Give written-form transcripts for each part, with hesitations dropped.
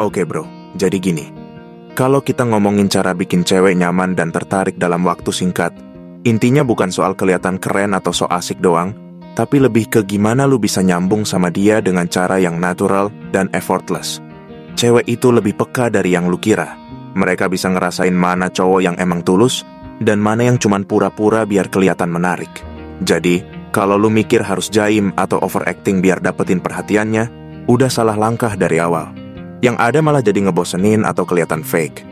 Oke bro, jadi gini. Kalau kita ngomongin cara bikin cewek nyaman dan tertarik dalam waktu singkat, intinya bukan soal kelihatan keren atau so asik doang, tapi lebih ke gimana lu bisa nyambung sama dia dengan cara yang natural dan effortless. Cewek itu lebih peka dari yang lu kira. Mereka bisa ngerasain mana cowok yang emang tulus, dan mana yang cuman pura-pura biar kelihatan menarik. Jadi, kalau lu mikir harus jaim atau overacting biar dapetin perhatiannya, udah salah langkah dari awal. Yang ada malah jadi ngebosenin atau kelihatan fake.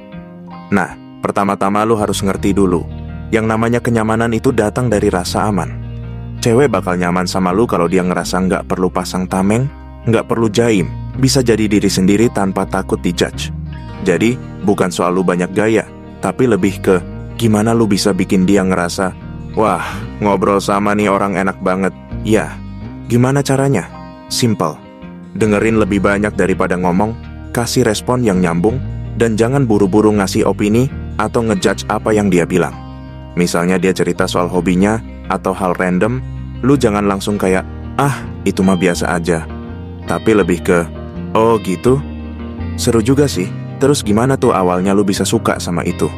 Nah, pertama-tama lu harus ngerti dulu, yang namanya kenyamanan itu datang dari rasa aman. Cewek bakal nyaman sama lu kalau dia ngerasa nggak perlu pasang tameng, nggak perlu jaim, bisa jadi diri sendiri tanpa takut dijudge. Jadi, bukan soal lu banyak gaya, tapi lebih ke gimana lu bisa bikin dia ngerasa, wah, ngobrol sama nih orang enak banget. Ya, gimana caranya? Simple. Dengerin lebih banyak daripada ngomong, kasih respon yang nyambung, dan jangan buru-buru ngasih opini atau ngejudge apa yang dia bilang. Misalnya dia cerita soal hobinya atau hal random, lu jangan langsung kayak, ah, itu mah biasa aja. Tapi lebih ke, oh gitu? Seru juga sih, terus gimana tuh awalnya lu bisa suka sama itu?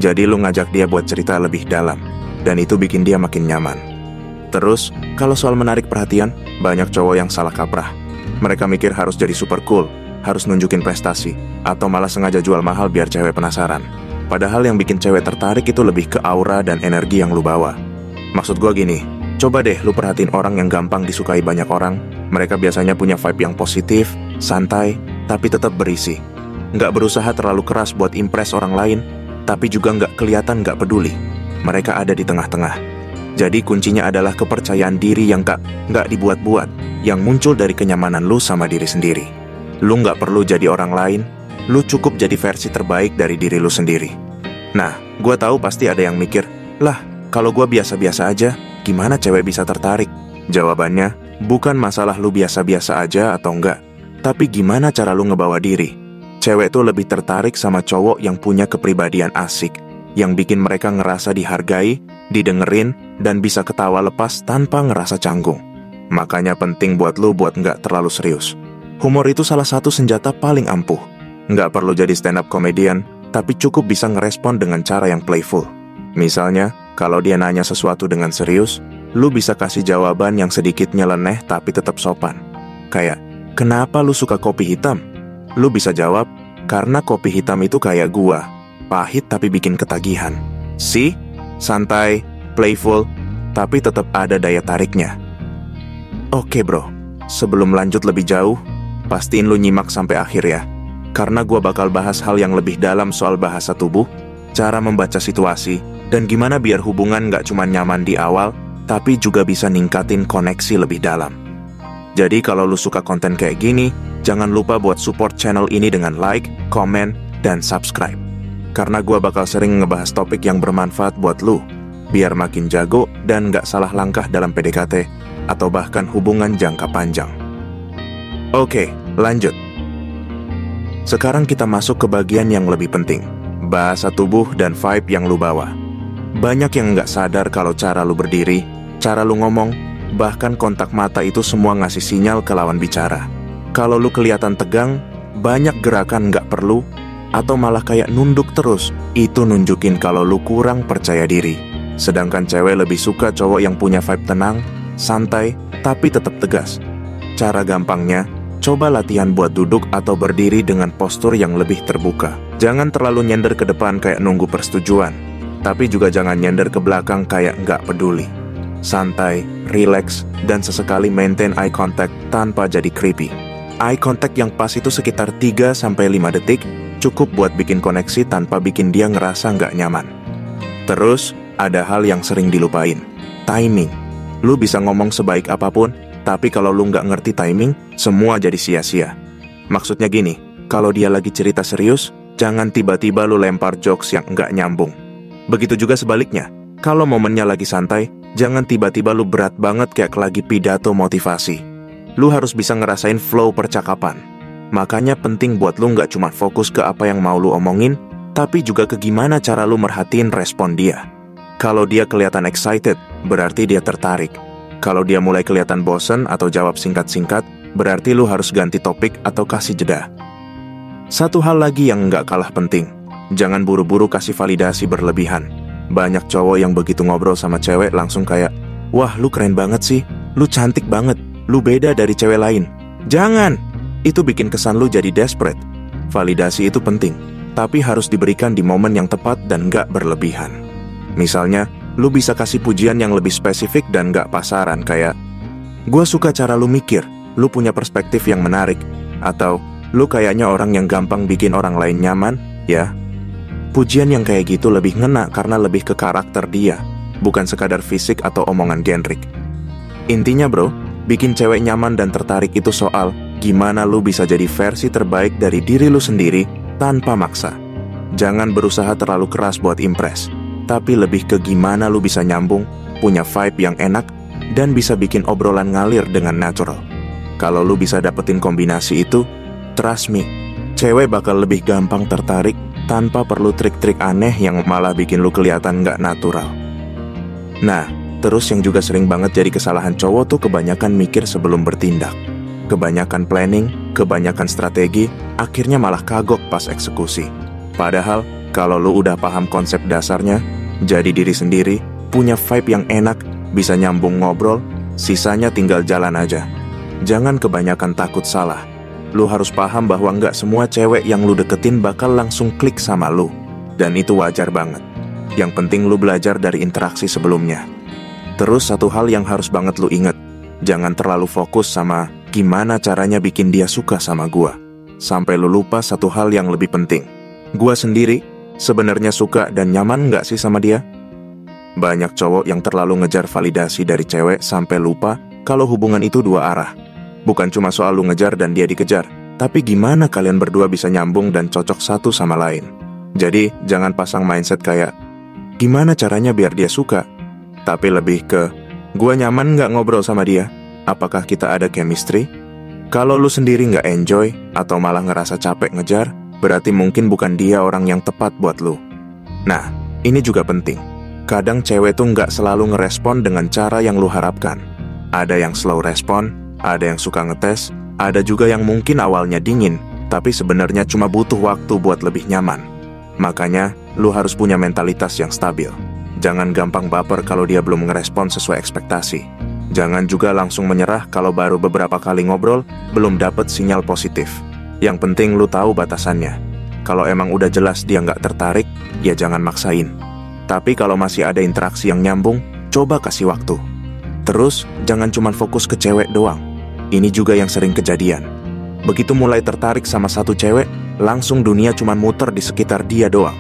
Jadi lu ngajak dia buat cerita lebih dalam, dan itu bikin dia makin nyaman. Terus, kalau soal menarik perhatian, banyak cowok yang salah kaprah. Mereka mikir harus jadi super cool, harus nunjukin prestasi, atau malah sengaja jual mahal biar cewek penasaran. Padahal yang bikin cewek tertarik itu lebih ke aura dan energi yang lu bawa. Maksud gua gini, coba deh lu perhatiin orang yang gampang disukai banyak orang. Mereka biasanya punya vibe yang positif, santai, tapi tetap berisi. Nggak berusaha terlalu keras buat impress orang lain, tapi juga nggak kelihatan nggak peduli. Mereka ada di tengah-tengah. Jadi kuncinya adalah kepercayaan diri yang nggak dibuat-buat, yang muncul dari kenyamanan lu sama diri sendiri. Lu nggak perlu jadi orang lain, lu cukup jadi versi terbaik dari diri lu sendiri. Nah, gua tahu pasti ada yang mikir, lah, kalau gua biasa-biasa aja, gimana cewek bisa tertarik? Jawabannya, bukan masalah lu biasa-biasa aja atau enggak, tapi gimana cara lu ngebawa diri. Cewek tuh lebih tertarik sama cowok yang punya kepribadian asik, yang bikin mereka ngerasa dihargai, didengerin, dan bisa ketawa lepas tanpa ngerasa canggung. Makanya penting buat lu buat nggak terlalu serius. Humor itu salah satu senjata paling ampuh. Nggak perlu jadi stand-up comedian, tapi cukup bisa ngerespon dengan cara yang playful. Misalnya, kalau dia nanya sesuatu dengan serius, lu bisa kasih jawaban yang sedikit nyeleneh tapi tetap sopan. Kayak, kenapa lu suka kopi hitam? Lu bisa jawab, karena kopi hitam itu kayak gua, pahit tapi bikin ketagihan. See? Santai, playful, tapi tetap ada daya tariknya. Oke bro, sebelum lanjut lebih jauh, pastiin lu nyimak sampai akhir ya. Karena gua bakal bahas hal yang lebih dalam soal bahasa tubuh, cara membaca situasi, dan gimana biar hubungan gak cuma nyaman di awal, tapi juga bisa ningkatin koneksi lebih dalam. Jadi kalau lu suka konten kayak gini, jangan lupa buat support channel ini dengan like, komen, dan subscribe. Karena gua bakal sering ngebahas topik yang bermanfaat buat lu, biar makin jago dan gak salah langkah dalam PDKT, atau bahkan hubungan jangka panjang. Oke, lanjut. Sekarang kita masuk ke bagian yang lebih penting, bahasa tubuh dan vibe yang lu bawa. Banyak yang nggak sadar kalau cara lu berdiri, cara lu ngomong, bahkan kontak mata itu semua ngasih sinyal ke lawan bicara. Kalau lu kelihatan tegang, banyak gerakan nggak perlu, atau malah kayak nunduk terus, itu nunjukin kalau lu kurang percaya diri. Sedangkan cewek lebih suka cowok yang punya vibe tenang, santai, tapi tetap tegas. Cara gampangnya, coba latihan buat duduk atau berdiri dengan postur yang lebih terbuka. Jangan terlalu nyender ke depan kayak nunggu persetujuan, tapi juga jangan nyender ke belakang kayak nggak peduli. Santai, relax, dan sesekali maintain eye contact tanpa jadi creepy. Eye contact yang pas itu sekitar 3-5 detik, cukup buat bikin koneksi tanpa bikin dia ngerasa nggak nyaman. Terus, ada hal yang sering dilupain, timing. Lu bisa ngomong sebaik apapun, tapi kalau lu nggak ngerti timing, semua jadi sia-sia. Maksudnya gini, kalau dia lagi cerita serius, jangan tiba-tiba lu lempar jokes yang nggak nyambung. Begitu juga sebaliknya, kalau momennya lagi santai, jangan tiba-tiba lu berat banget kayak lagi pidato motivasi. Lu harus bisa ngerasain flow percakapan. Makanya penting buat lu nggak cuma fokus ke apa yang mau lu omongin, tapi juga ke gimana cara lu merhatiin respon dia. Kalau dia kelihatan excited, berarti dia tertarik. Kalau dia mulai kelihatan bosen atau jawab singkat-singkat, berarti lu harus ganti topik atau kasih jeda. Satu hal lagi yang nggak kalah penting, jangan buru-buru kasih validasi berlebihan. Banyak cowok yang begitu ngobrol sama cewek langsung kayak, wah lu keren banget sih, lu cantik banget, lu beda dari cewek lain. Jangan! Itu bikin kesan lu jadi desperate. Validasi itu penting, tapi harus diberikan di momen yang tepat dan nggak berlebihan. Misalnya, lu bisa kasih pujian yang lebih spesifik dan nggak pasaran kayak, gua suka cara lu mikir, lu punya perspektif yang menarik, atau lu kayaknya orang yang gampang bikin orang lain nyaman, ya. Pujian yang kayak gitu lebih ngena karena lebih ke karakter dia, bukan sekadar fisik atau omongan genrik. Intinya bro, bikin cewek nyaman dan tertarik itu soal gimana lu bisa jadi versi terbaik dari diri lu sendiri tanpa maksa. Jangan berusaha terlalu keras buat impress, tapi lebih ke gimana lu bisa nyambung, punya vibe yang enak, dan bisa bikin obrolan ngalir dengan natural. Kalau lu bisa dapetin kombinasi itu, trust me, cewek bakal lebih gampang tertarik tanpa perlu trik-trik aneh yang malah bikin lu kelihatan nggak natural. Nah, terus yang juga sering banget jadi kesalahan cowok tuh kebanyakan mikir sebelum bertindak. Kebanyakan planning, kebanyakan strategi, akhirnya malah kagok pas eksekusi. Padahal, kalau lu udah paham konsep dasarnya, jadi diri sendiri, punya vibe yang enak, bisa nyambung ngobrol, sisanya tinggal jalan aja. Jangan kebanyakan takut salah. Lu harus paham bahwa nggak semua cewek yang lu deketin bakal langsung klik sama lu. Dan itu wajar banget. Yang penting lu belajar dari interaksi sebelumnya. Terus satu hal yang harus banget lu inget, jangan terlalu fokus sama gimana caranya bikin dia suka sama gua, sampai lu lupa satu hal yang lebih penting. Gua sendiri, sebenarnya suka dan nyaman nggak sih sama dia? Banyak cowok yang terlalu ngejar validasi dari cewek sampai lupa kalau hubungan itu dua arah. Bukan cuma soal lu ngejar dan dia dikejar, tapi gimana kalian berdua bisa nyambung dan cocok satu sama lain. Jadi, jangan pasang mindset kayak, gimana caranya biar dia suka? Tapi lebih ke, gua nyaman nggak ngobrol sama dia? Apakah kita ada chemistry? Kalau lu sendiri nggak enjoy, atau malah ngerasa capek ngejar, berarti mungkin bukan dia orang yang tepat buat lu. Nah, ini juga penting. Kadang cewek tuh nggak selalu ngerespon dengan cara yang lu harapkan. Ada yang slow respon, ada yang suka ngetes, ada juga yang mungkin awalnya dingin, tapi sebenarnya cuma butuh waktu buat lebih nyaman. Makanya, lu harus punya mentalitas yang stabil. Jangan gampang baper kalau dia belum ngerespon sesuai ekspektasi. Jangan juga langsung menyerah kalau baru beberapa kali ngobrol, belum dapet sinyal positif. Yang penting lu tahu batasannya. Kalau emang udah jelas dia nggak tertarik, ya jangan maksain. Tapi kalau masih ada interaksi yang nyambung, coba kasih waktu. Terus, jangan cuma fokus ke cewek doang. Ini juga yang sering kejadian. Begitu mulai tertarik sama satu cewek, langsung dunia cuma muter di sekitar dia doang.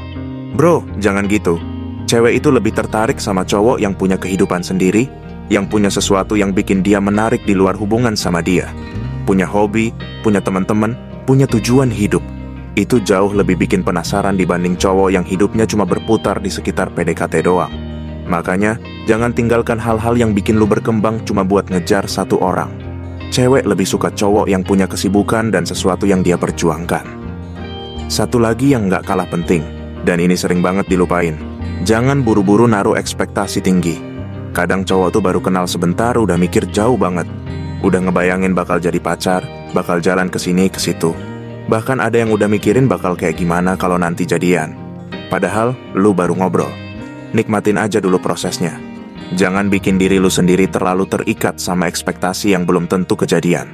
Bro, jangan gitu. Cewek itu lebih tertarik sama cowok yang punya kehidupan sendiri, yang punya sesuatu yang bikin dia menarik di luar hubungan sama dia. Punya hobi, punya teman-teman, punya tujuan hidup. Itu jauh lebih bikin penasaran dibanding cowok yang hidupnya cuma berputar di sekitar PDKT doang. Makanya, jangan tinggalkan hal-hal yang bikin lu berkembang cuma buat ngejar satu orang. Cewek lebih suka cowok yang punya kesibukan dan sesuatu yang dia perjuangkan. Satu lagi yang nggak kalah penting, dan ini sering banget dilupain. Jangan buru-buru naruh ekspektasi tinggi. Kadang cowok tuh baru kenal sebentar udah mikir jauh banget. Udah ngebayangin bakal jadi pacar, bakal jalan ke sini ke situ. Bahkan ada yang udah mikirin bakal kayak gimana kalau nanti jadian. Padahal, lu baru ngobrol. Nikmatin aja dulu prosesnya. Jangan bikin diri lu sendiri terlalu terikat sama ekspektasi yang belum tentu kejadian.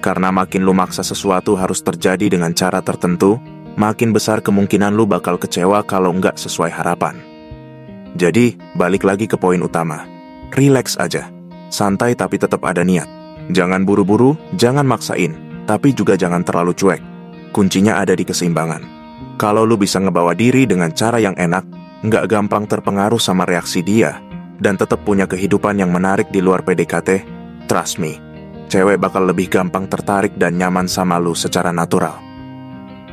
Karena makin lu maksa sesuatu harus terjadi dengan cara tertentu, makin besar kemungkinan lu bakal kecewa kalau nggak sesuai harapan. Jadi, balik lagi ke poin utama. Relax aja. Santai tapi tetap ada niat. Jangan buru-buru, jangan maksain, tapi juga jangan terlalu cuek. Kuncinya ada di keseimbangan. Kalau lu bisa ngebawa diri dengan cara yang enak, nggak gampang terpengaruh sama reaksi dia, dan tetap punya kehidupan yang menarik di luar PDKT, trust me, cewek bakal lebih gampang tertarik dan nyaman sama lu secara natural.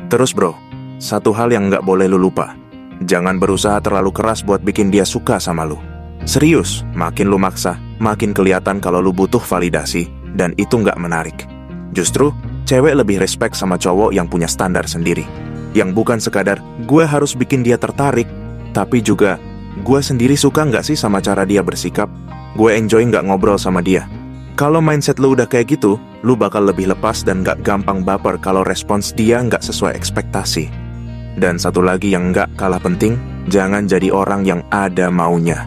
Terus bro, satu hal yang nggak boleh lu lupa. Jangan berusaha terlalu keras buat bikin dia suka sama lu. Serius, makin lu maksa, makin kelihatan kalau lu butuh validasi, dan itu nggak menarik. Justru, cewek lebih respect sama cowok yang punya standar sendiri. Yang bukan sekadar, gue harus bikin dia tertarik, tapi juga, gue sendiri suka nggak sih sama cara dia bersikap? Gue enjoy nggak ngobrol sama dia? Kalau mindset lu udah kayak gitu, lu bakal lebih lepas dan gak gampang baper kalau respons dia gak sesuai ekspektasi. Dan satu lagi yang gak kalah penting, jangan jadi orang yang ada maunya.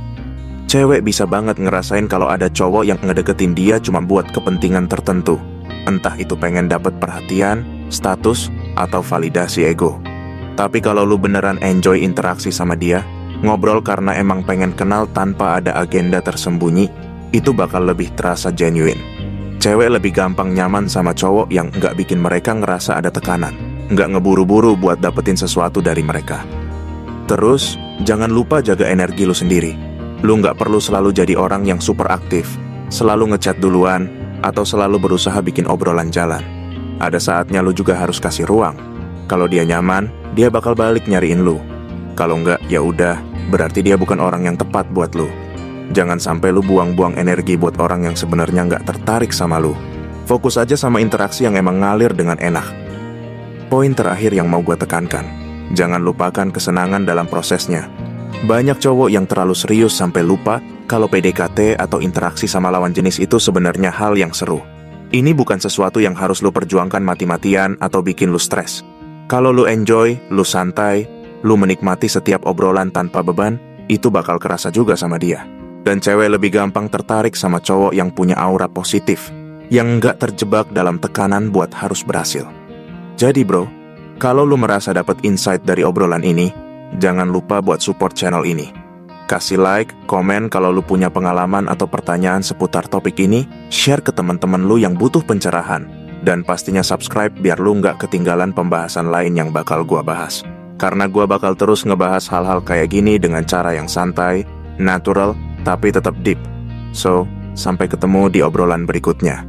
Cewek bisa banget ngerasain kalau ada cowok yang ngedeketin dia cuma buat kepentingan tertentu. Entah itu pengen dapet perhatian, status, atau validasi ego. Tapi kalau lu beneran enjoy interaksi sama dia, ngobrol karena emang pengen kenal tanpa ada agenda tersembunyi, itu bakal lebih terasa genuine. Cewek lebih gampang nyaman sama cowok yang nggak bikin mereka ngerasa ada tekanan, nggak ngeburu-buru buat dapetin sesuatu dari mereka. Terus, jangan lupa jaga energi lu sendiri. Lu nggak perlu selalu jadi orang yang super aktif, selalu ngechat duluan, atau selalu berusaha bikin obrolan jalan. Ada saatnya lu juga harus kasih ruang. Kalau dia nyaman, dia bakal balik nyariin lu. Kalau nggak, ya udah, berarti dia bukan orang yang tepat buat lu. Jangan sampai lu buang-buang energi buat orang yang sebenarnya nggak tertarik sama lu. Fokus aja sama interaksi yang emang ngalir dengan enak. Poin terakhir yang mau gue tekankan, jangan lupakan kesenangan dalam prosesnya. Banyak cowok yang terlalu serius sampai lupa kalau PDKT atau interaksi sama lawan jenis itu sebenarnya hal yang seru. Ini bukan sesuatu yang harus lu perjuangkan mati-matian atau bikin lu stres. Kalau lu enjoy, lu santai, lu menikmati setiap obrolan tanpa beban, itu bakal kerasa juga sama dia. Dan cewek lebih gampang tertarik sama cowok yang punya aura positif, yang nggak terjebak dalam tekanan buat harus berhasil. Jadi bro, kalau lu merasa dapat insight dari obrolan ini, jangan lupa buat support channel ini. Kasih like, komen kalau lu punya pengalaman atau pertanyaan seputar topik ini, share ke teman-teman lu yang butuh pencerahan, dan pastinya subscribe biar lu nggak ketinggalan pembahasan lain yang bakal gua bahas. Karena gua bakal terus ngebahas hal-hal kayak gini dengan cara yang santai, natural, tapi tetap deep. So, sampai ketemu di obrolan berikutnya.